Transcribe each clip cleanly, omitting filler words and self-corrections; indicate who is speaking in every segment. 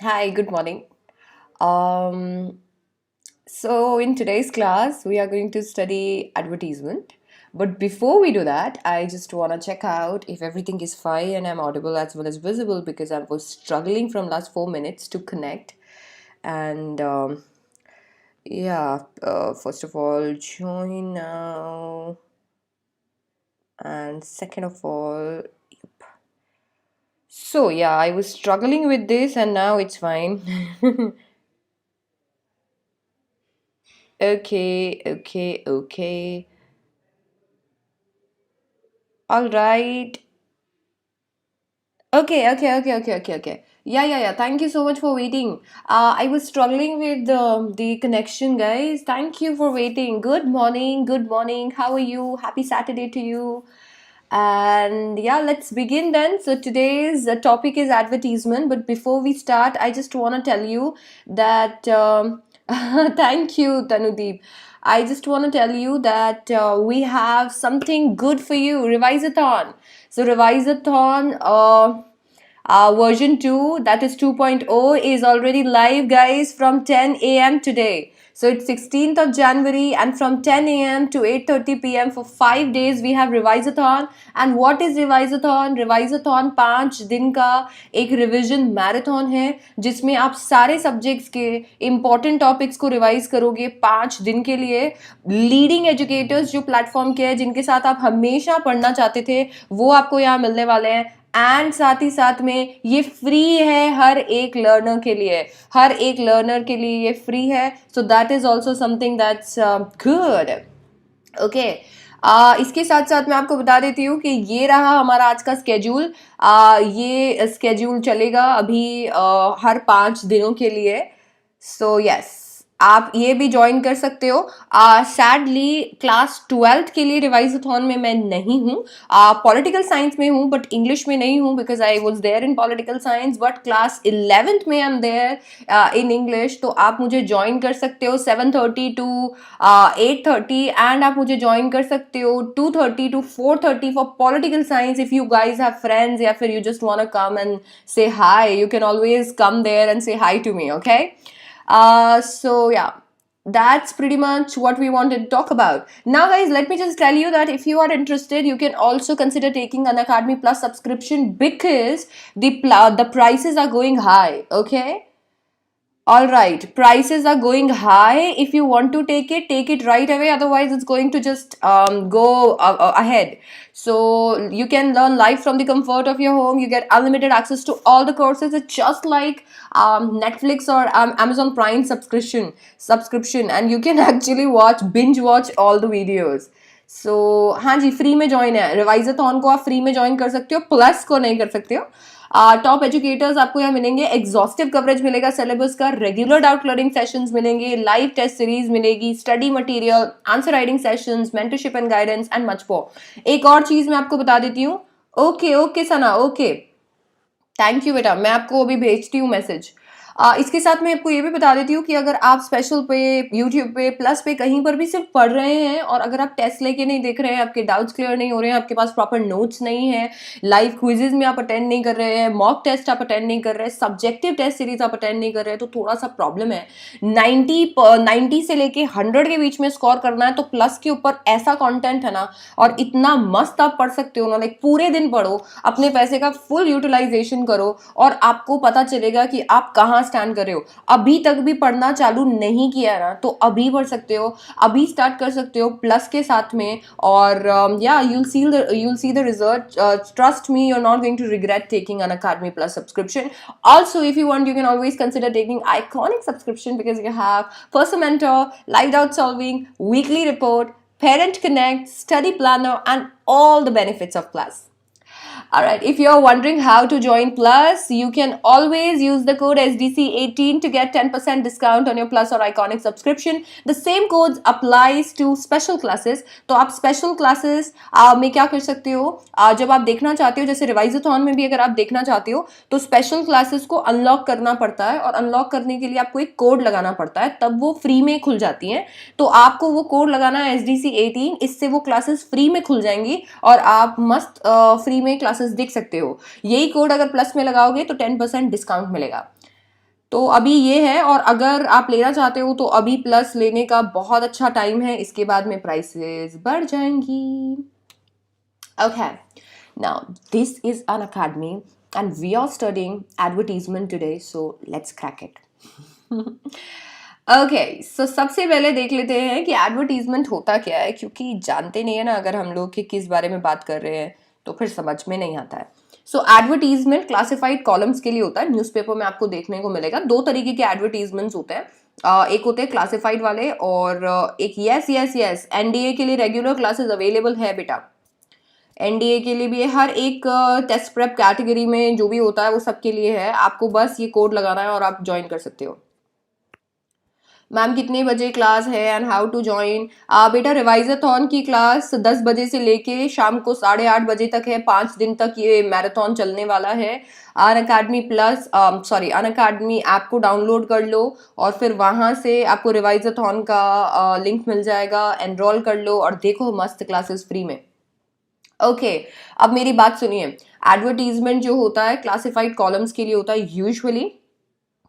Speaker 1: Hi, good morning. Um, so, in today's class, we are going to study advertisement. But before we do that, I just want to check out if everything is fine and I'm audible as well as visible because I was struggling from last 4 minutes to connect. And first of all, join now. And second of all, I was struggling with this and now it's fine. Okay. All right. Okay. Yeah. Thank you so much for waiting. I was struggling with the connection, guys. Thank you for waiting. Good morning. Good morning. How are you? Happy Saturday to you. And yeah, let's begin then. So today's topic is advertisement. But before we start, I just want to tell you that thank you, Tanudeep. I just want to tell you that we have something good for you, Revisathon. So Revisathon version 2, that is 2.0, is already live, guys, from 10 a.m. today. So it's 16th of January, and from 10 a.m. to 8:30 p.m. for 5 days we have Revisathon. And what is Revisathon? Revisathon 5 दिन का एक revision marathon है जिसमें आप सारे subjects के important topics को revise करोगे 5 दिन के लिए. लीडिंग एजुकेटर्स जो प्लेटफॉर्म के हैं, जिनके साथ आप हमेशा पढ़ना चाहते थे, वो आपको यहाँ मिलने वाले हैं. एंड साथ ही साथ में ये फ्री है हर एक लर्नर के लिए. हर एक लर्नर के लिए ये फ्री है. So that is also something that's good. Okay. इसके साथ साथ मैं आपको बता देती हूँ कि ये रहा हमारा आज का स्केड्यूल. ये स्केड्यूल चलेगा अभी हर 5 दिनों के लिए. सो यस, आप ये भी ज्वाइन कर सकते हो. सैडली क्लास 12th के लिए रिवाइजथॉन में मैं नहीं हूँ. पॉलिटिकल साइंस में हूँ बट इंग्लिश में नहीं हूँ because I was there in political science. But class 11th में I am there in English. तो आप मुझे ज्वाइन कर सकते हो 7:30 to 8:30. एंड आप मुझे ज्वाइन कर सकते हो 2:30 to 4:30 for political science. If you guys have friends या फिर you just want to come and say hi, you can always come there and say hi to me, okay? That's pretty much what we wanted to talk about. Now, guys, let me just tell you that if you are interested, you can also consider taking an Academy Plus subscription because the prices are going high, okay? All right, prices are going high. If you want to take it right away. Otherwise, it's going to just go ahead. So you can learn live from the comfort of your home. You get unlimited access to all the courses. It's just like Netflix or Amazon Prime subscription, and you can actually binge watch all the videos. सो हाँ जी, free में join है. रिवाइजाथॉन को आप free में join कर सकते हो, plus को नहीं कर सकते हो. टॉप एजुकेटर्स आपको यहाँ मिलेंगे, एग्जॉस्टिव कवरेज मिलेगा सिलेबस का, रेगुलर डाउट क्लियरिंग सेशंस मिलेंगे, लाइव टेस्ट सीरीज मिलेगी, study material, answer writing sessions, mentorship and guidance and much more. एक और चीज मैं आपको बता देती हूँ. Okay Sana, okay, thank you बेटा, मैं आपको अभी भेजती हूँ मैसेज. इसके साथ मैं आपको ये भी बता देती हूँ कि अगर आप स्पेशल पे, यूट्यूब पे, प्लस पे कहीं पर भी सिर्फ पढ़ रहे हैं और अगर आप टेस्ट लेके नहीं देख रहे हैं, आपके डाउट्स क्लियर नहीं हो रहे हैं, आपके पास प्रॉपर नोट्स नहीं है, लाइव क्विजेज में आप अटेंड नहीं कर रहे हैं, मॉक टेस्ट आप अटेंड नहीं कर रहे हैं, सब्जेक्टिव टेस्ट सीरीज आप अटेंड नहीं कर रहे हैं, तो थोड़ा सा प्रॉब्लम है. 90 से लेके 100 के बीच में स्कोर करना है तो प्लस के ऊपर ऐसा कॉन्टेंट है ना, और इतना मस्त आप पढ़ सकते हो ना. लाइक पूरे दिन पढ़ो, अपने पैसे का फुल यूटिलाइजेशन करो और आपको पता चलेगा कि आप कहाँ स्टैंड कर रहे हो. अभी तक भी पढ़ना चालू नहीं किया ना, तो अभी पढ़ सकते हो, अभी स्टार्ट कर सकते हो प्लस के साथ में. और you'll see the result. Trust me, you're not going to regret taking an Academy Plus subscription. Also, if you want, you can always consider taking Iconic subscription because you have personal mentor, live doubt solving, weekly report, parent connect, study planner, and all the benefits of Plus. Alright, if you're wondering how to join Plus, you can always use the code SDC18 to get 10% discount on your Plus or Iconic subscription. The same code applies to special classes. तो आप special classes में क्या कर सकते हो, जब आप देखना चाहते हो, जैसे रिवाइजाथॉन में भी अगर आप देखना चाहते हो तो स्पेशल क्लासेस को अनलॉक करना पड़ता है, और अनलॉक करने के लिए आपको एक कोड लगाना पड़ता है, तब वो फ्री में खुल जाती हैं. तो आपको वो कोड लगाना है SDC18. इससे वो क्लासेस फ्री में खुल जाएंगी और आप मस्त फ्री में क्लासेस देख सकते हो. यही कोड अगर प्लस में लगाओगे तो 10% डिस्काउंट मिलेगा. तो अभी ये है, और अगर आप लेना चाहते हो तो अभी प्लस लेने का बहुत अच्छा टाइम है, इसके बाद में प्राइसेस बढ़ जाएंगी. Okay, now this is an academy and we are studying advertisement today, so let's crack it. Okay, so सबसे पहले देख लेते हैं कि एडवर्टीजमेंट होता क्या है, क्योंकि जानते नहीं है ना अगर हम लोग कि किस बारे में बात कर रहे हैं तो फिर समझ में नहीं आता है. सो एडवर्टीजमेंट क्लासिफाइड कॉलम्स के लिए होता है. न्यूज़पेपर में आपको देखने को मिलेगा दो तरीके के एडवर्टीजमेंट्स होते हैं. एक होते हैं क्लासिफाइड वाले, और एक यस यस यस एनडीए के लिए रेगुलर क्लासेस अवेलेबल है बेटा. एनडीए के लिए भी है, हर एक टेस्ट प्रेप कैटेगरी में जो भी होता है वो सबके लिए है. आपको बस ये कोड लगाना है और आप ज्वाइन कर सकते हो. मैम कितने बजे क्लास है एंड हाउ टू ज्वाइन? बेटा रिवाइजाथॉन की क्लास 10 बजे से लेके शाम को 8:30 बजे तक है. 5 दिन तक ये मैराथन चलने वाला है. अनअकैडमी प्लस अनअकैडमी ऐप को डाउनलोड कर लो और फिर वहाँ से आपको रिवाइजाथॉन का लिंक मिल जाएगा. एनरोल कर लो और देखो मस्त क्लासेस फ्री में. ओके, अब मेरी बात सुनिए. एडवर्टीजमेंट जो होता है क्लासिफाइड कॉलम्स के लिए होता है यूजुअली,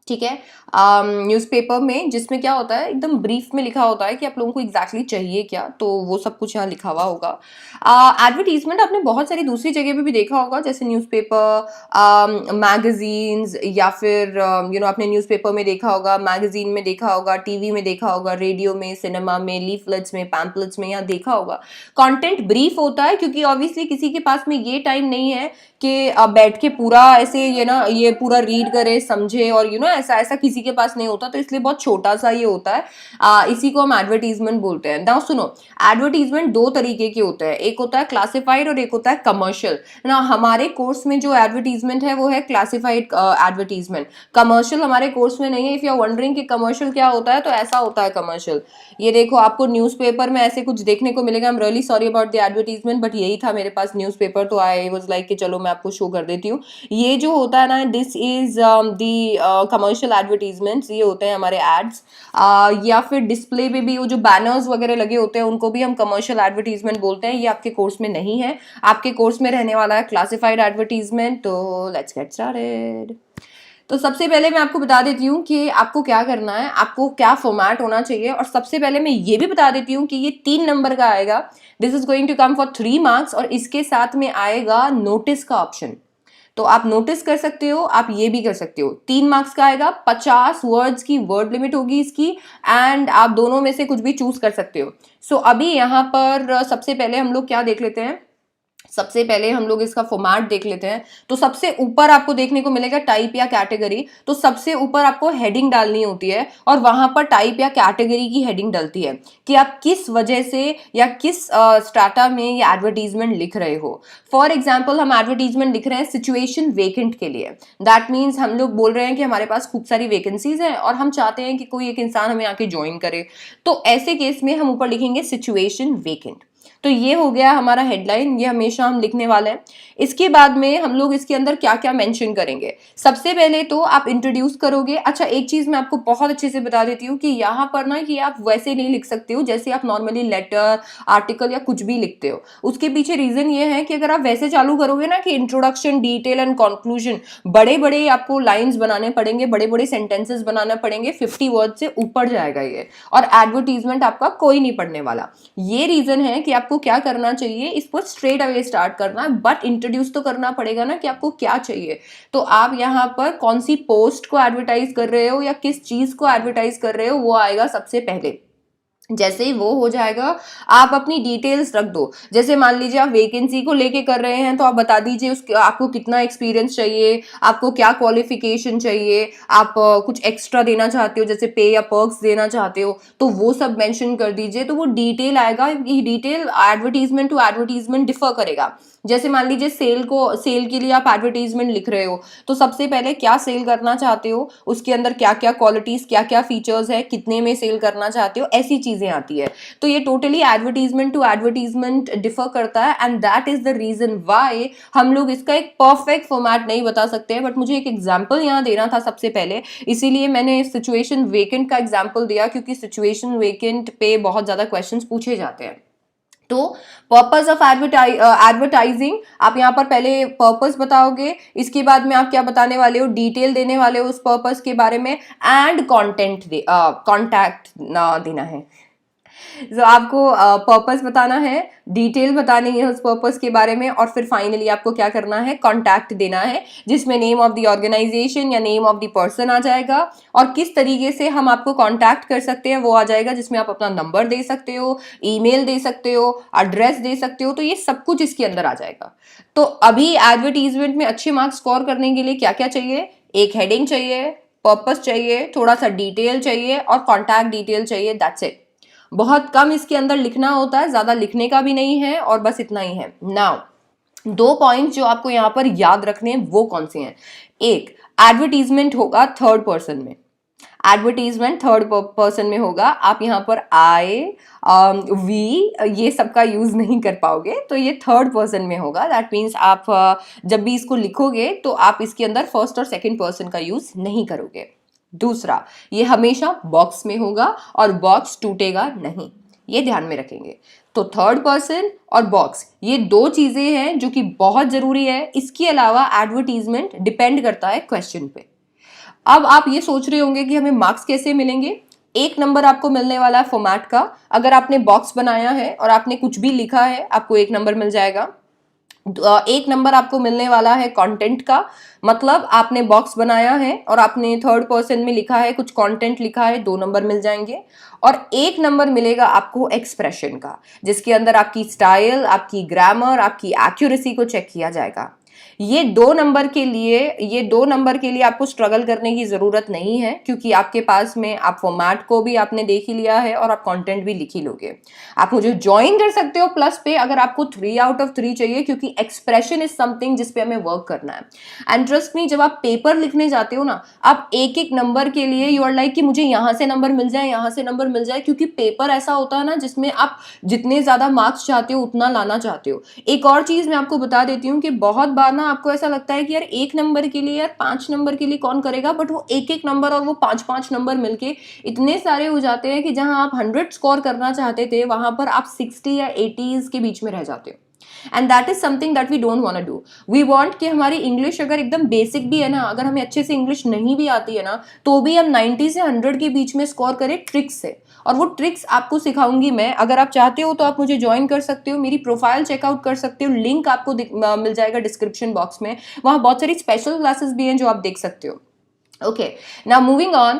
Speaker 1: ठीक है, न्यूज़पेपर में, जिसमें क्या होता है एकदम ब्रीफ में लिखा होता है कि आप लोगों को एग्जैक्टली चाहिए क्या, तो वो सब कुछ यहाँ लिखा हुआ होगा. एडवर्टीजमेंट आपने बहुत सारी दूसरी जगह पे भी देखा होगा, जैसे न्यूज़पेपर, मैगजीन्स, या फिर आपने न्यूज़पेपर में देखा होगा, मैगजीन में देखा होगा, टीवी में देखा होगा, रेडियो में, सिनेमा में, लीफलेट्स में, पैम्पलेट्स में यहाँ देखा होगा. कंटेंट ब्रीफ होता है क्योंकि ऑब्वियसली किसी के पास में ये टाइम नहीं है कि बैठ के पूरा ऐसे ये पूरा रीड करे समझे, और ऐसा ऐसा किसी के पास नहीं होता, तो इसलिए बहुत छोटा सा ये होता है. इसी को हम एडवर्टीजमेंट बोलते हैं. नाउ सुनो, एडवर्टीजमेंट दो तरीके के होते हैं. एक होता है क्लासिफाइड और एक होता है कमर्शियल. ना हमारे कोर्स में जो एडवर्टीजमेंट है वो है क्लासिफाइड एडवर्टीजमेंट. कमर्शियल हमारे कोर्स में नहीं है. इफ यू आर वंडरिंग कि कमर्शियल क्या होता है, तो ऐसा होता है कमर्शियल. ये देखो आपको न्यूज़पेपर में ऐसे कुछ देखने को मिलेगा. I am really sorry about the advertisement, but यही था मेरे पास न्यूज़पेपर, तो आई वाज लाइक कि चलो मैं आपको शो कर देती हूँ. ये जो होता है ना, this is the commercial advertisements. ये होते हैं हमारे एड्स, या फिर डिस्प्ले पे भी वो जो बैनर्स वगैरह लगे होते हैं उनको भी हम कमर्शियल एडवर्टीजमेंट बोलते हैं. ये आपके कोर्स में नहीं है, आपके कोर्स में रहने वाला है क्लासिफाइड एडवर्टीजमेंट. तो लेट्स गेट स्टार्टेड. तो सबसे पहले मैं आपको बता देती हूँ कि आपको क्या करना है, आपको क्या फॉर्मेट होना चाहिए. और सबसे पहले मैं ये भी बता देती हूँ कि ये 3 नंबर का आएगा. This is going to come for 3 marks, और इसके साथ में आएगा नोटिस का ऑप्शन. तो आप नोटिस कर सकते हो, आप ये भी कर सकते हो. 3 मार्क्स का आएगा, 50 वर्ड्स की वर्ड लिमिट होगी इसकी, एंड आप दोनों में से कुछ भी चूज कर सकते हो. सो अभी यहाँ पर सबसे पहले हम लोग क्या देख लेते हैं, सबसे पहले हम लोग इसका फॉर्मेट देख लेते हैं. तो सबसे ऊपर आपको देखने को मिलेगा टाइप या कैटेगरी. तो सबसे ऊपर आपको हेडिंग डालनी होती है, और वहां पर टाइप या कैटेगरी की हेडिंग डलती है कि आप किस वजह से या किस स्टाटा में ये एडवर्टीजमेंट लिख रहे हो. फॉर एग्जाम्पल हम एडवर्टीजमेंट लिख रहे हैं सिचुएशन वेकेंट के लिए. दैट मीन्स हम लोग बोल रहे हैं कि हमारे पास खूब सारी वैकेंसीज हैं और हम चाहते हैं कि कोई एक इंसान हमें आके ज्वाइन करे. तो ऐसे केस में हम ऊपर लिखेंगे सिचुएशन वेकेंट. तो ये हो गया हमारा हेडलाइन, ये हमेशा हम लिखने वाले हैं. इसके बाद में हम लोग इसके अंदर क्या क्या मेंशन करेंगे. सबसे पहले तो आप इंट्रोड्यूस करोगे. अच्छा, एक चीज मैं आपको बहुत अच्छे से बता देती हूँ कि यहाँ पर ना ये आप वैसे नहीं लिख सकते हो जैसे आप नॉर्मली लेटर, आर्टिकल या कुछ भी लिखते हो. उसके पीछे रीजन ये है कि अगर आप वैसे चालू करोगे ना कि इंट्रोडक्शन, डिटेल एंड कंक्लूजन, बड़े बड़े आपको लाइंस बनाने पड़ेंगे, बड़े बड़े सेंटेंसेस बनाने पड़ेंगे, 50 वर्ड से ऊपर जाएगा ये, और एडवर्टीजमेंट आपका कोई नहीं पढ़ने वाला. ये रीजन है कि आपको क्या करना चाहिए, इस पर स्ट्रेट अवे स्टार्ट करना है, बट इंट्रोड्यूस तो करना पड़ेगा ना कि आपको क्या चाहिए. तो आप यहाँ पर कौन सी पोस्ट को एडवर्टाइज कर रहे हो या किस चीज को एडवर्टाइज कर रहे हो वो आएगा सबसे पहले. जैसे ही वो हो जाएगा आप अपनी डिटेल्स रख दो. जैसे मान लीजिए आप वैकेंसी को लेके कर रहे हैं, तो आप बता दीजिए उसके आपको कितना एक्सपीरियंस चाहिए, आपको क्या क्वालिफिकेशन चाहिए, आप कुछ एक्स्ट्रा देना चाहते हो जैसे पे या पर्क्स देना चाहते हो, तो वो सब मेंशन कर दीजिए. तो वो डिटेल आएगा. ये detail advertisement to advertisement differ करेगा. जैसे मान लीजिए सेल के लिए आप एडवर्टीजमेंट लिख रहे हो, तो सबसे पहले क्या सेल करना चाहते हो, उसके अंदर क्या क्या क्वालिटीज, क्या क्या फीचर्स है, कितने में सेल करना चाहते हो, ऐसी चीजें आती है. तो ये totally advertisement to advertisement differ करता है, and that is the reason why हम लोग इसका एक परफेक्ट फॉर्मेट नहीं बता सकते हैं. बट मुझे एक एग्जाम्पल यहाँ देना था सबसे पहले, इसीलिए मैंने सिचुएशन वेकेंट का एग्जाम्पल दिया, क्योंकि सिचुएशन वेकेंट पे बहुत ज्यादा क्वेश्चंस पूछे जाते हैं. तो पर्पस ऑफ एडवर्टाइजिंग, आप यहाँ पर पहले पर्पस बताओगे, इसके बाद में आप क्या बताने वाले हो, डिटेल देने वाले हो उस पर्पस के बारे में, एंड कॉन्टैक्ट देना है। तो आपको पर्पस बताना है, डिटेल बतानी है उस पर्पस के बारे में, और फिर फाइनली आपको क्या करना है, कॉन्टैक्ट देना है, जिसमें नेम ऑफ द ऑर्गेनाइजेशन या नेम ऑफ द पर्सन आ जाएगा, और किस तरीके से हम आपको कॉन्टैक्ट कर सकते हैं वो आ जाएगा, जिसमें आप अपना नंबर दे सकते हो, ईमेल दे सकते हो, एड्रेस दे सकते हो, तो ये सब कुछ इसके अंदर आ जाएगा। तो अभी एडवर्टीजमेंट में अच्छे मार्क्स स्कोर करने के लिए क्या क्या चाहिए, एक हेडिंग चाहिए, पर्पस चाहिए, थोड़ा सा डिटेल चाहिए, और कॉन्टैक्ट डिटेल चाहिए, दैट्स इट। बहुत कम इसके अंदर लिखना होता है, ज्यादा लिखने का भी नहीं है, और बस इतना ही है। नाउ 2 पॉइंट्स जो आपको यहां पर याद रखने हैं वो कौन से हैं, एक, एडवर्टीजमेंट होगा थर्ड पर्सन में, एडवर्टीजमेंट थर्ड पर्सन में होगा, आप यहाँ पर आई वी ये सबका यूज नहीं कर पाओगे, तो ये थर्ड पर्सन में होगा। दैट मीन्स आप जब भी इसको लिखोगे तो आप इसके अंदर फर्स्ट और सेकंड पर्सन का यूज नहीं करोगे। दूसरा, ये हमेशा बॉक्स में होगा और बॉक्स टूटेगा नहीं, ये ध्यान में रखेंगे। तो थर्ड पर्सन और बॉक्स, ये 2 चीजें हैं जो कि बहुत जरूरी है। इसके अलावा एडवर्टीजमेंट डिपेंड करता है क्वेश्चन पे। अब आप ये सोच रहे होंगे कि हमें मार्क्स कैसे मिलेंगे। 1 नंबर आपको मिलने वाला है फॉर्मेट का, अगर आपने बॉक्स बनाया है और आपने कुछ भी लिखा है आपको 1 नंबर मिल जाएगा। 1 नंबर आपको मिलने वाला है कंटेंट का, मतलब आपने बॉक्स बनाया है और आपने थर्ड पर्सन में लिखा है, कुछ कंटेंट लिखा है, 2 नंबर मिल जाएंगे। और 1 नंबर मिलेगा आपको एक्सप्रेशन का, जिसके अंदर आपकी स्टाइल, आपकी ग्रामर, आपकी एक्यूरेसी को चेक किया जाएगा। ये 2 नंबर के लिए आपको स्ट्रगल करने की जरूरत नहीं है, क्योंकि आपके पास में आप फॉर्मेट को भी आपने देख ही लिया है और आप कंटेंट भी लिख ही लोगे। आप मुझे ज्वाइन कर सकते हो प्लस पे अगर आपको 3 आउट ऑफ 3 चाहिए, क्योंकि एक्सप्रेशन इज समथिंग जिसपे हमें वर्क करना है। एंड ट्रस्ट मी, जब आप पेपर लिखने जाते हो ना, आप एक एक नंबर के लिए यू आर लाइक कि मुझे यहां से नंबर मिल जाए, यहां से नंबर मिल जाए, क्योंकि पेपर ऐसा होता है ना जिसमें आप जितने ज्यादा मार्क्स चाहते हो उतना लाना चाहते हो। एक और चीज मैं आपको बता देती हूँ कि बहुत बार ना आपको ऐसा लगता है कि यार 1 नंबर के लिए, यार 5 नंबर के लिए कौन करेगा, बट वो एक एक नंबर और वो 5-5 नंबर मिलके इतने सारे हो जाते हैं कि जहां आप 100 स्कोर करना चाहते थे वहां पर आप 60 या 80s के बीच में रह जाते हो। And that is something that we don't want to do. We want कि हमारी इंग्लिश अगर एकदम बेसिक भी है ना, अगर हमें अच्छे से इंग्लिश नहीं भी आती है ना, तो भी हम 90 से 100 के बीच में स्कोर करें ट्रिक्स से। और वो ट्रिक्स आपको सिखाऊंगी मैं। अगर आप चाहते हो तो आप मुझे ज्वाइन कर सकते हो, मेरी प्रोफाइल चेकआउट कर सकते हो, लिंक आपको मिल जाएगा डिस्क्रिप्शन बॉक्स में। वहां बहुत सारी स्पेशल क्लासेस भी हैं जो आप देख सकते हो। Okay, now moving on.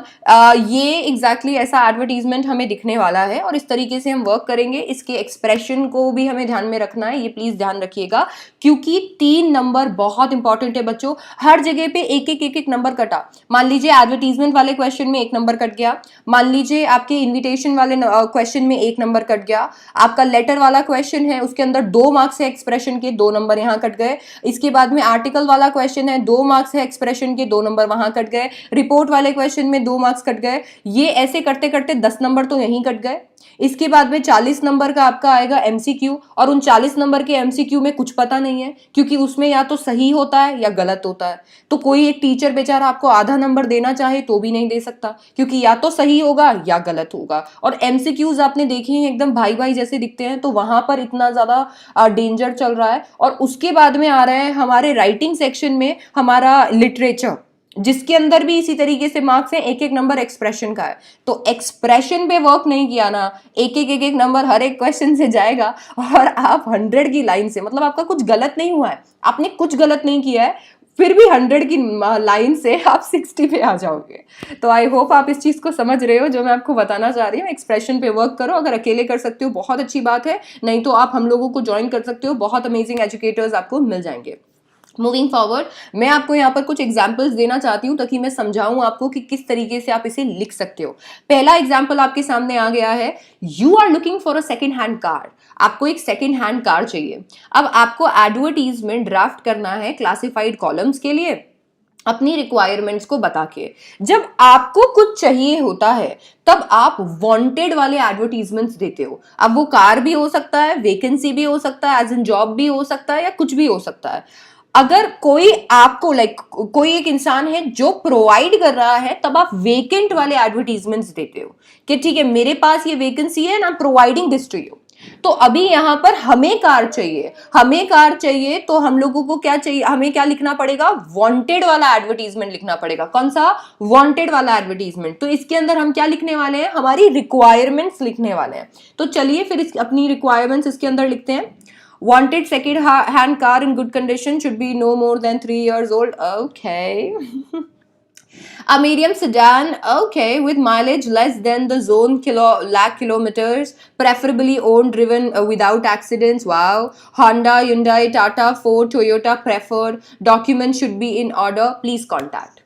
Speaker 1: ये एग्जैक्टली ऐसा एडवर्टीजमेंट हमें दिखने वाला है और इस तरीके से हम वर्क करेंगे। इसके एक्सप्रेशन को भी हमें ध्यान में रखना है, ये प्लीज ध्यान रखिएगा, क्योंकि 3 नंबर बहुत इंपॉर्टेंट है बच्चों। हर जगह पे एक एक नंबर कटा। मान लीजिए एडवर्टीजमेंट वाले क्वेश्चन में 1 नंबर कट गया, मान लीजिए आपके इन्विटेशन वाले क्वेश्चन में 1 नंबर कट गया, आपका लेटर वाला क्वेश्चन है उसके अंदर 2 मार्क्स है एक्सप्रेशन के, 2 नंबर यहाँ कट गए। इसके बाद में आर्टिकल वाला क्वेश्चन है, 2 मार्क्स है एक्सप्रेशन के, 2 नंबर वहां कट गए। रिपोर्ट वाले क्वेश्चन में 2 मार्क्स कट गए। ये ऐसे करते करते 10 नंबर तो यहीं कट गए। इसके बाद में 40 नंबर का आपका आएगा एमसीक्यू, और उन 40 नंबर के एमसीक्यू में कुछ पता नहीं है, क्योंकि उसमें या तो सही होता है या गलत होता है। तो कोई एक टीचर बेचारा आपको आधा नंबर देना चाहे तो भी नहीं दे सकता, क्योंकि या तो सही होगा या गलत होगा। और एमसीक्यूज आपने देखे हैं एकदम भाई भाई जैसे दिखते हैं, तो वहां पर इतना ज्यादा डेंजर चल रहा है। और उसके बाद में आ रहे हैं हमारे राइटिंग सेक्शन में हमारा लिटरेचर, जिसके अंदर भी इसी तरीके से मार्क्स हैं, एक नंबर एक्सप्रेशन का है। तो एक्सप्रेशन पे वर्क नहीं किया ना, एक नंबर हर एक क्वेश्चन से जाएगा, और आप 100 की लाइन से, मतलब आपका कुछ गलत नहीं हुआ है, आपने कुछ गलत नहीं किया है, फिर भी 100 की लाइन से आप 60 पे आ जाओगे। तो आई होप आप इस चीज को समझ रहे हो जो मैं आपको बताना चाह रही हूँ। एक्सप्रेशन पे वर्क करो, अगर अकेले कर सकते हो बहुत अच्छी बात है, नहीं तो आप हम लोगों को ज्वाइन कर सकते हो, बहुत अमेजिंग एजुकेटर्स आपको मिल जाएंगे। मूविंग फॉरवर्ड, मैं आपको यहाँ पर कुछ एग्जाम्पल्स देना चाहती हूँ ताकि मैं समझाऊं आपको कि किस तरीके से आप इसे लिख सकते हो। पहला एग्जाम्पल आपके सामने आ गया है, you are looking for a second hand car. आपको एक सेकेंड हैंड कार चाहिए। अब आपको एडवर्टीजमेंट ड्राफ्ट करना है क्लासिफाइड कॉलम्स के लिए, अपनी रिक्वायरमेंट्स को बता के। जब आपको कुछ चाहिए होता है तब आप वांटेड वाले एडवर्टीजमेंट्स देते हो। अब वो कार भी हो सकता है, वैकेंसी भी हो सकता है, एज इन जॉब भी हो सकता है, या कुछ भी हो सकता है। अगर कोई आपको कोई एक इंसान है जो प्रोवाइड कर रहा है, तब आप वेकेंट वाले एडवर्टीजमेंट्स देते हो कि ठीक है मेरे पास ये वैकेंसी है ना, प्रोवाइडिंग दिस टू यू। तो अभी यहाँ पर हमें कार चाहिए, तो हम लोगों को क्या चाहिए, हमें क्या लिखना पड़ेगा, वांटेड वाला एडवर्टीजमेंट लिखना पड़ेगा। कौन सा, वांटेड वाला एडवर्टीजमेंट। तो इसके अंदर हम क्या लिखने वाले हैं, हमारी रिक्वायरमेंट्स लिखने वाले हैं। तो चलिए फिर अपनी रिक्वायरमेंट्स इसके अंदर लिखते हैं। Wanted second hand car in good condition, should be no more than 3 years old. Okay. A medium sedan, okay, with mileage less than the zone lakh kilometers, preferably owned, driven without accidents. Wow. Honda, Hyundai, Tata, Ford, Toyota preferred. Documents should be in order. Please contact.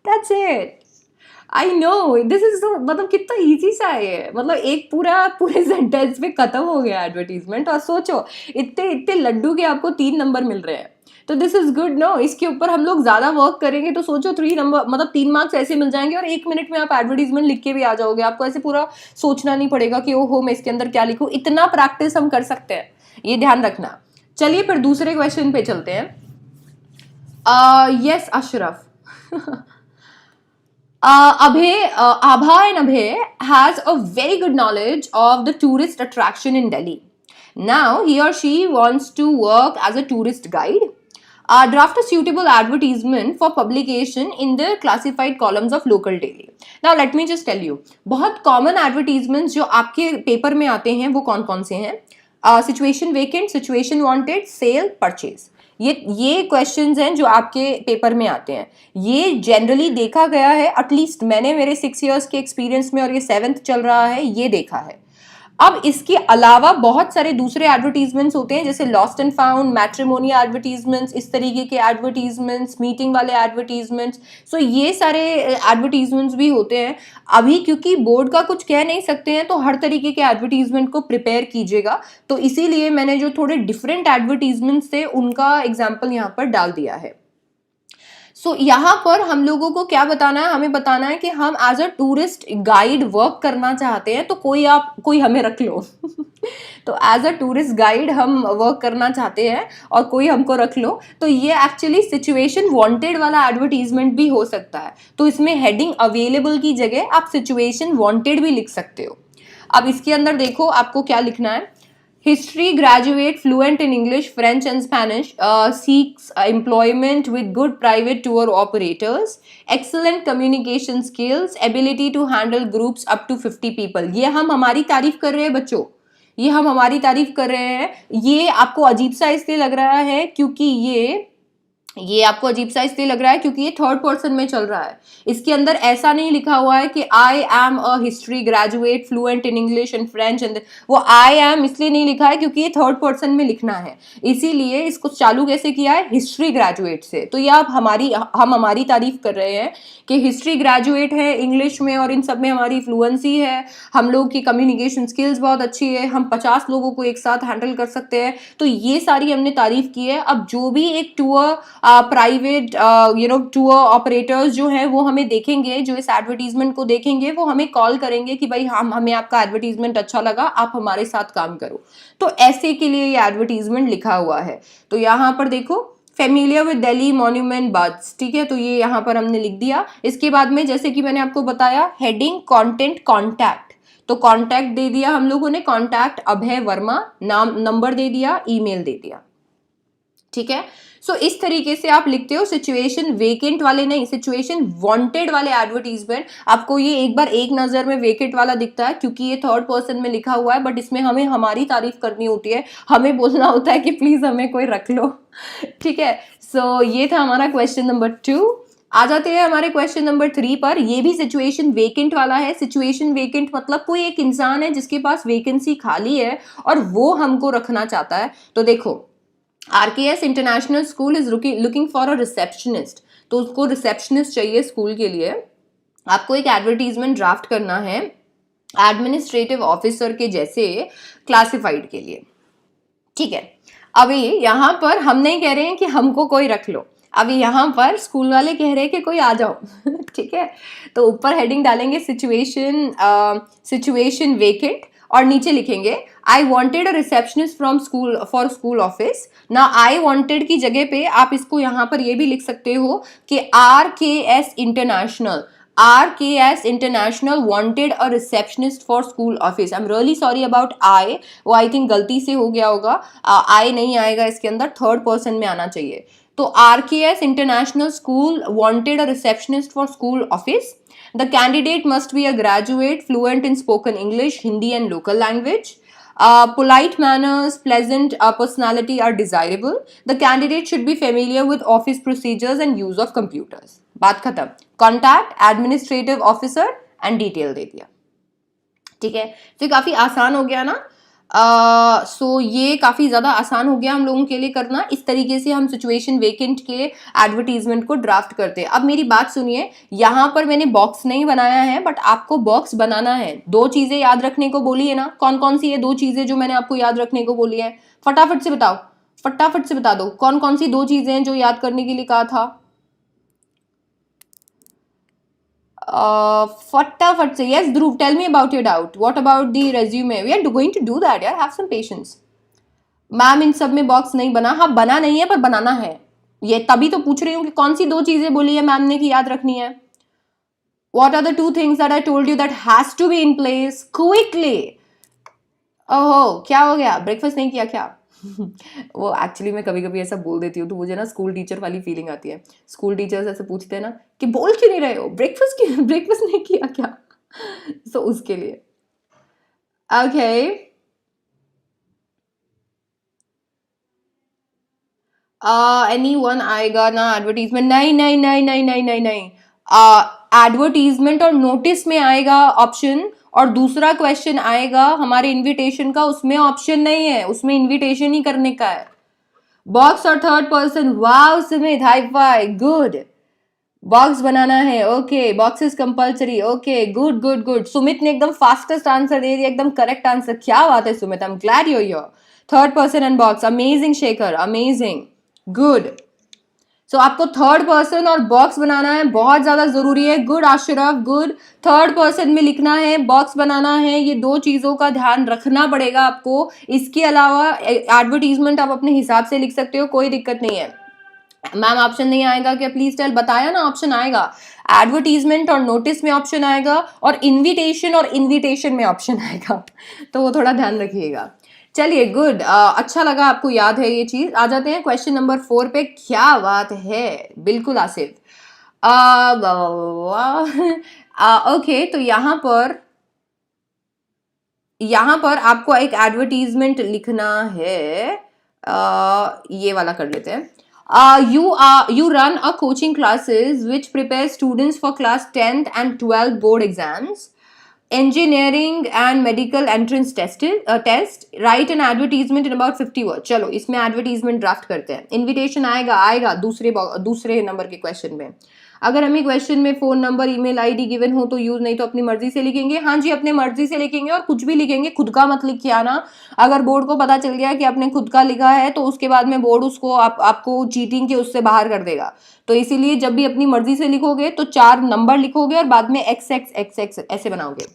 Speaker 1: That's it. I know this is मतलब कितना easy सा है ये, मतलब एक पूरे sentence में खत्म हो गया एडवर्टीजमेंट। और सोचो इतने इतने लड्डू के आपको 3 नंबर मिल रहे हैं, तो दिस इज गुड नो। इसके ऊपर हम लोग ज्यादा वर्क करेंगे तो सोचो 3 नंबर मतलब 3 मार्क्स ऐसे मिल जाएंगे, और 1 मिनट में आप एडवर्टीजमेंट लिख के भी आ जाओगे। आपको ऐसे पूरा सोचना नहीं पड़ेगा कि ओहो मैं इसके अंदर क्या लिखूं। इतना प्रैक्टिस हम कर सकते हैं, ये ध्यान रखना। चलिए फिर दूसरे क्वेश्चन पे चलते हैं। Yes Ashraf. Abhay and Abhay has a very good knowledge of the tourist attraction in Delhi. Now he or she wants to work as a tourist guide. Draft a suitable advertisement for publication in the classified columns of local daily. Now let me just tell you, बहुत common advertisements जो आपके paper में आते हैं वो कौन कौन से हैं? Situation vacant, situation wanted, sale, purchase. ये क्वेश्चंस हैं जो आपके पेपर में आते हैं। ये जनरली देखा गया है, एटलीस्ट मैंने मेरे 6 इयर्स के एक्सपीरियंस में, और ये 7th चल रहा है, ये देखा है। अब इसके अलावा बहुत सारे दूसरे एडवर्टीजमेंट्स होते हैं, जैसे lost and found, matrimony advertisements, इस तरीके के एडवर्टीजमेंट्स, मीटिंग वाले एडवर्टीजमेंट्स। सो ये सारे एडवर्टीजमेंट्स भी होते हैं। अभी क्योंकि बोर्ड का कुछ कह नहीं सकते हैं, तो हर तरीके के एडवर्टीजमेंट को प्रिपेयर कीजिएगा। तो इसीलिए मैंने जो थोड़े डिफरेंट एडवर्टीजमेंट्स थे उनका एग्जाम्पल यहाँ पर डाल दिया है। सो यहाँ पर हम लोगों को क्या बताना है, हमें बताना है कि हम as a tourist guide work करना चाहते हैं, तो कोई हमें रख लो। तो एज अ टूरिस्ट गाइड हम वर्क करना चाहते हैं और कोई हमको रख लो। तो ये एक्चुअली सिचुएशन वांटेड वाला एडवर्टीजमेंट भी हो सकता है। तो इसमें हेडिंग अवेलेबल की जगह आप सिचुएशन वांटेड भी लिख सकते हो। अब इसके अंदर देखो आपको क्या लिखना है। History graduate fluent in English, French and Spanish, seeks employment with good private tour operators, excellent communication skills, ability to handle groups up to 50 people. ये हम हमारी तारीफ कर रहे हैं बच्चों, ये हम हमारी तारीफ कर रहे हैं। ये आपको अजीब सा इसलिए लग रहा है क्योंकि ये आपको अजीब सा इसलिए लग रहा है क्योंकि ये 3rd पर्सन में चल रहा है। इसके अंदर ऐसा नहीं लिखा हुआ है कि I am a history graduate fluent in English and French and वो आई एम इसलिए नहीं लिखा है क्योंकि ये 3rd पर्सन में लिखना है। इसीलिए इसको चालू कैसे किया है, हिस्ट्री ग्रेजुएट से। तो ये आप हम हमारी तारीफ कर रहे हैं कि हिस्ट्री ग्रेजुएट है, इंग्लिश में और इन सब में हमारी फ्लुएंसी है, हम लोग की कम्युनिकेशन स्किल्स बहुत अच्छी है, हम 50 लोगों को एक साथ हैंडल कर सकते हैं। तो ये सारी हमने तारीफ की है। अब जो भी एक टूर प्राइवेट टूर ऑपरेटर्स जो हैं वो हमें देखेंगे, जो इस एडवर्टीजमेंट को देखेंगे वो हमें कॉल करेंगे कि भाई हमें आपका एडवर्टीजमेंट अच्छा लगा, आप हमारे साथ काम करो। तो ऐसे के लिए ये एडवर्टीजमेंट लिखा हुआ है। तो यहाँ पर देखो familiar with Delhi monument birds, ठीक है, तो ये यहाँ पर हमने लिख दिया। इसके बाद में जैसे कि मैंने आपको बताया हेडिंग कंटेंट कॉन्टैक्ट, तो कॉन्टैक्ट दे दिया हम लोगों ने, कॉन्टैक्ट अभय वर्मा, नाम नंबर दे दिया, ईमेल दे दिया, ठीक है। सो इस तरीके से आप लिखते हो। सिचुएशन वेकेंट वाले नहीं, सिचुएशन वांटेड वाले एडवर्टीजमेंट। आपको ये एक बार एक नजर में वेकेंट वाला दिखता है क्योंकि ये 3rd पर्सन में लिखा हुआ है, बट इसमें हमें हमारी तारीफ करनी होती है, हमें बोलना होता है कि प्लीज हमें कोई रख लो, ठीक है। सो ये था हमारा क्वेश्चन नंबर 2। आ जाते हैं हमारे क्वेश्चन नंबर 3 पर। ये भी सिचुएशन वेकेंट वाला है। सिचुएशन वेकेंट मतलब कोई एक इंसान है जिसके पास वेकेंसी खाली है और वो हमको रखना चाहता है। तो देखो RKS international school is looking for a receptionist, तो उसको रिसेप्शनिस्ट चाहिए स्कूल के लिए। आपको एक एडवर्टीजमेंट ड्राफ्ट करना है एडमिनिस्ट्रेटिव ऑफिसर के जैसे क्लासिफाइड के लिए, ठीक है। अभी यहाँ पर हम नहीं कह रहे हैं कि हमको कोई रख लो, अभी यहाँ पर स्कूल वाले कह रहे हैं कि कोई आ जाओ, ठीक है। तो ऊपर हेडिंग डालेंगे सिचुएशन वेकेंट और नीचे लिखेंगे I wanted a receptionist from school for school office ना। आई वॉन्टेड की जगह पे आप इसको यहाँ पर ये भी लिख सकते हो कि RKS international, RKS International wanted a receptionist for school office. I'm really sorry about I. वो I think गलती से हो गया होगा. I नहीं आएगा इसके अंदर, थर्ड पर्सन में आना चाहिए. तो RKS International School wanted a receptionist for school office. The candidate must be a graduate fluent in spoken English, Hindi and local language. Polite manners, pleasant personality are desirable. The candidate should be familiar with office procedures and use of computers. बात खत्म. Contact administrative officer and detail दे दिया. ठीक है, तो काफी आसान हो गया ना. सो ये काफ़ी ज़्यादा आसान हो गया हम लोगों के लिए करना. इस तरीके से हम सिचुएशन वेकेंट के एडवर्टीजमेंट को ड्राफ्ट करते हैं. अब मेरी बात सुनिए, यहाँ पर मैंने बॉक्स नहीं बनाया है, बट आपको बॉक्स बनाना है. दो चीज़ें याद रखने को बोली है ना, कौन कौन सी ये दो चीज़ें जो मैंने आपको याद रखने को बोली है? फटाफट से बताओ, फटाफट से बता दो कौन कौन सी दो चीज़ें हैं जो याद करने के लिए कहा था. फटाफट से. Yes Dhruv, tell me about your doubt. What about the resume? We are going to do that यार, हैव सम पेशेंस. मैम इन सब में बॉक्स नहीं बना. हाँ बना नहीं है पर बनाना है. ये तभी तो पूछ रही हूँ कि कौन सी दो चीजें बोली है मैम ने कि याद रखनी है. What are the two things that I told you that has to be in place quickly? ओहो क्या हो गया, ब्रेकफास्ट नहीं किया क्या? वो एक्चुअली मैं कभी कभी ऐसा बोल देती हूँ तो मुझे ना स्कूल टीचर वाली फीलिंग आती है. स्कूल टीचर्स ऐसे पूछते हैं ना कि बोल क्यों नहीं रहे हो, ब्रेकफास्ट नहीं किया क्या? सो उसके लिए. ओके एनी वन आएगा ना एडवर्टीजमेंट? नहीं नहीं नहीं नहीं नहीं नहीं नहीं. एडवर्टीजमेंट और नोटिस में आएगा ऑप्शन, और दूसरा क्वेश्चन आएगा हमारे इनविटेशन का, उसमें ऑप्शन नहीं है, उसमें इनविटेशन ही करने का है. बॉक्स और third person. Wow Sumit, hi fi, good. Box बनाना है. Okay box is compulsory. Okay good good good. Sumit ने एकदम फास्टेस्ट आंसर दे दिया, एकदम करेक्ट आंसर. क्या बात है Sumit, I am glad you here. Third person and box. Amazing Shekhar, amazing, good. So आपको थर्ड पर्सन और बॉक्स बनाना है, बहुत ज्यादा जरूरी है. Good Ashraf, good. Third person में लिखना है, बॉक्स बनाना है. ये दो चीजों का ध्यान रखना पड़ेगा आपको. इसके अलावा एडवर्टीजमेंट आप अपने हिसाब से लिख सकते हो, कोई दिक्कत नहीं है. मैम ऑप्शन नहीं आएगा क्या? Please tell. बताया ना ऑप्शन आएगा. एडवर्टीजमेंट और नोटिस में ऑप्शन आएगा, और इनविटेशन में ऑप्शन आएगा. तो वो थोड़ा ध्यान रखिएगा. चलिए गुड. अच्छा लगा आपको याद है ये चीज. आ जाते हैं क्वेश्चन नंबर 4 पे. क्या बात है, बिल्कुल आसिफ. ओके तो यहाँ पर आपको एक एडवर्टीजमेंट लिखना है. ये वाला कर लेते हैं. You run a coaching classes which prepare students for class 10th and 12th board exams, engineering and medical entrance test. Write an advertisement in about 50 words. चलो इसमें एडवर्टीजमेंट ड्राफ्ट करते हैं. इनविटेशन आएगा दूसरे नंबर के क्वेश्चन में. अगर हमें क्वेश्चन में phone number email ID given हो तो यूज, नहीं तो अपनी मर्जी से लिखेंगे. हाँ जी अपने मर्जी से लिखेंगे, और कुछ भी लिखेंगे, खुद का मत लिखिए आना. अगर बोर्ड को पता चल गया कि आपने खुद का लिखा है तो उसके बाद में बोर्ड उसको आपको चीटिंग के उससे बाहर कर देगा. तो इसीलिए जब भी अपनी मर्जी से लिखोगे तो 4 नंबर लिखोगे और बाद में XX ऐसे बनाओगे.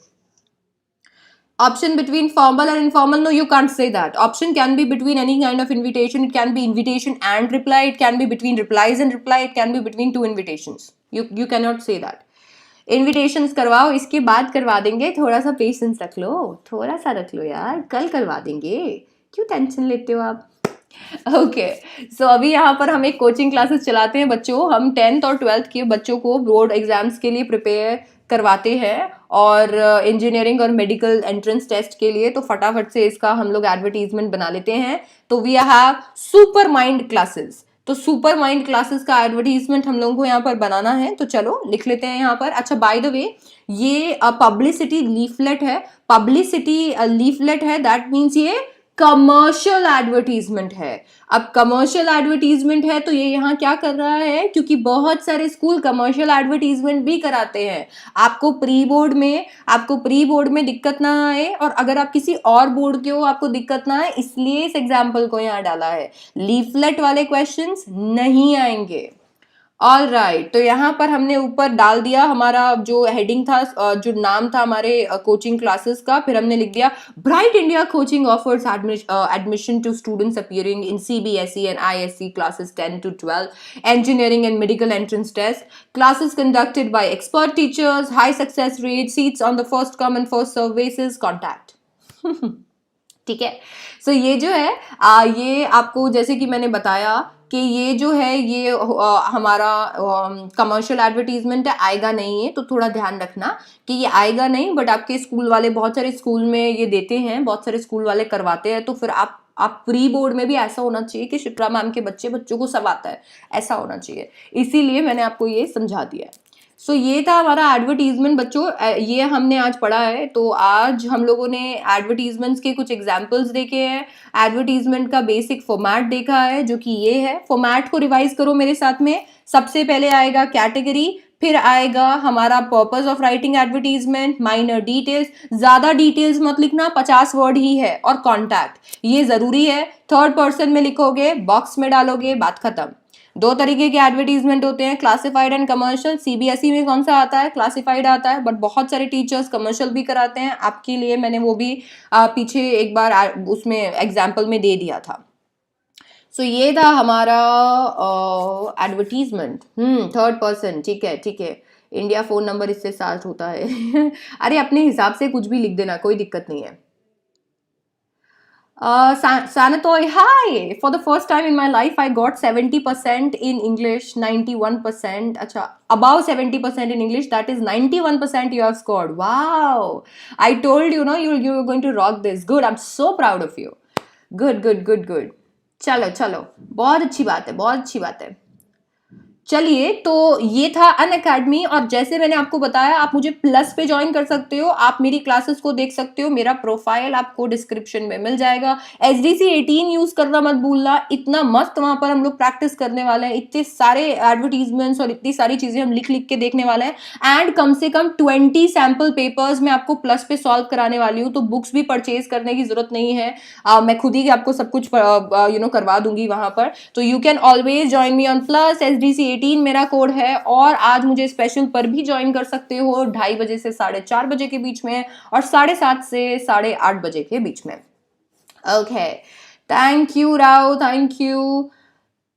Speaker 1: Option between formal and informal? No, you can't say that. Option can be between any kind of invitation. It can be invitation and reply. It can be between replies and reply. It can be between two invitations. You cannot say that. Invitations करवाओ, इसके बाद करवा देंगे. थोड़ा सा patience रख लो, थोड़ा सा रख लो यार, कल करवा देंगे. क्यों टेंशन लेते हो आप? ओके सो अभी यहाँ पर हम एक कोचिंग क्लासेस चलाते हैं बच्चों. हम 10th और 12th के बच्चों को बोर्ड एग्जाम्स के लिए प्रिपेयर करवाते हैं, और इंजीनियरिंग और मेडिकल एंट्रेंस टेस्ट के लिए. तो फटाफट से इसका हम लोग एडवर्टीजमेंट बना लेते हैं. तो we have super mind classes. तो सुपर माइंड क्लासेस का एडवर्टीजमेंट हम लोगों को यहाँ पर बनाना है. तो चलो लिख लेते हैं यहाँ पर. अच्छा बाय द वे, ये पब्लिसिटी लीफलेट है. पब्लिसिटी लीफलेट है, दैट मीन्स ये कमर्शियल एडवर्टीजमेंट है. अब कमर्शियल एडवर्टीजमेंट है तो ये यहाँ क्या कर रहा है, क्योंकि बहुत सारे स्कूल कमर्शियल एडवर्टीजमेंट भी कराते हैं. आपको प्री बोर्ड में दिक्कत ना आए, और अगर आप किसी और बोर्ड के हो आपको दिक्कत ना आए, इसलिए इस एग्जाम्पल को यहाँ डाला है. लीफलेट वाले क्वेश्चंस नहीं आएंगे. ऑल राइट, तो यहाँ पर हमने ऊपर डाल दिया हमारा जो हेडिंग था, जो नाम था हमारे कोचिंग क्लासेस का, फिर हमने लिख दिया bright India coaching offers admission to students appearing in CBSE and ISC classes 10 to 12, engineering and medical entrance test, classes conducted by expert teachers, high success rate, seats on the first come and first serve basis, contact. ठीक है, सो ये जो है ये आपको जैसे कि मैंने बताया कि ये जो है ये हमारा कमर्शियल एडवर्टीजमेंट है, आएगा नहीं है, तो थोड़ा ध्यान रखना कि ये आएगा नहीं, बट आपके स्कूल वाले बहुत सारे स्कूल में ये देते हैं, बहुत सारे स्कूल वाले करवाते हैं, तो फिर आप प्री बोर्ड में भी ऐसा होना चाहिए कि शिप्रा मैम के बच्चों को सब आता है, ऐसा होना चाहिए, इसीलिए मैंने आपको ये समझा दिया है। सो ये था हमारा एडवर्टीजमेंट बच्चों, ये हमने आज पढ़ा है। तो आज हम लोगों ने एडवर्टीजमेंट्स के कुछ एग्जांपल्स देखे हैं, एडवर्टीजमेंट का बेसिक फॉर्मेट देखा है जो कि ये है। फॉर्मेट को रिवाइज करो मेरे साथ में। सबसे पहले आएगा कैटेगरी, फिर आएगा हमारा purpose of writing advertisement, minor details, ज्यादा डिटेल्स मत लिखना, 50 वर्ड ही है, और कॉन्टैक्ट ये जरूरी है, थर्ड पर्सन में लिखोगे, बॉक्स में डालोगे, बात खत्म। दो तरीके के एडवर्टीजमेंट होते हैं, क्लासिफाइड एंड कमर्शियल। CBSE में कौन सा आता है? क्लासिफाइड आता है, बट बहुत सारे टीचर्स कमर्शियल भी कराते हैं। आपके लिए मैंने वो भी पीछे एक बार उसमें एग्जाम्पल में दे दिया था। सो ये था हमारा एडवर्टीजमेंट, थर्ड पर्सन। ठीक है ठीक है, इंडिया फोन नंबर इससे स्टार्ट होता है अरे अपने हिसाब से कुछ भी लिख देना, कोई दिक्कत नहीं है। Sanatoy, hi! For the first time in my life, I got 70% in English, 91%. Acha, above 70% in English, that is 91% you have scored. Wow! I told you, you're going to rock this. Good, I'm so proud of you. Good, good, good, good. चलो चलो, बहुत अच्छी बात है, बहुत अच्छी बात है। चलिए, तो ये था अनअकैडमी, और जैसे मैंने आपको बताया आप मुझे प्लस पे ज्वाइन कर सकते हो, आप मेरी क्लासेस को देख सकते हो, मेरा प्रोफाइल आपको डिस्क्रिप्शन में मिल जाएगा। SDC 18 यूज करना मत भूलना, इतना मस्त वहां पर हम लोग प्रैक्टिस करने वाले हैं, इतने सारे एडवर्टीजमेंट्स और इतनी सारी चीजें हम लिख लिख के देखने वाले हैं, एंड कम से कम 20 सैम्पल पेपर्स मैं आपको प्लस पे सॉल्व कराने वाली हूँ। तो बुक्स भी परचेज करने की जरूरत नहीं है, मैं खुद ही आपको सब कुछ करवा दूंगी वहां पर। तो you can always join me on plus, SDC 18 मेरा कोड है, और आज मुझे स्पेशल पर भी ज्वाइन कर सकते हो 2:30 बजे से 4:30 बजे के बीच में, और 7:30 से 8:30 बजे के बीच में। Okay, thank you Rao, thank you.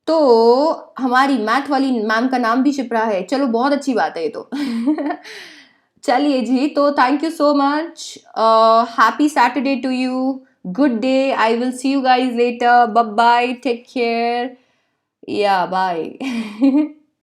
Speaker 1: तो हमारी मैथ वाली मैम का नाम भी शिप्रा है, चलो बहुत अच्छी बात है ये तो चलिए जी, तो thank you so much, happy Saturday to you, good day, I will see you guys later, bye bye, take care, या बाय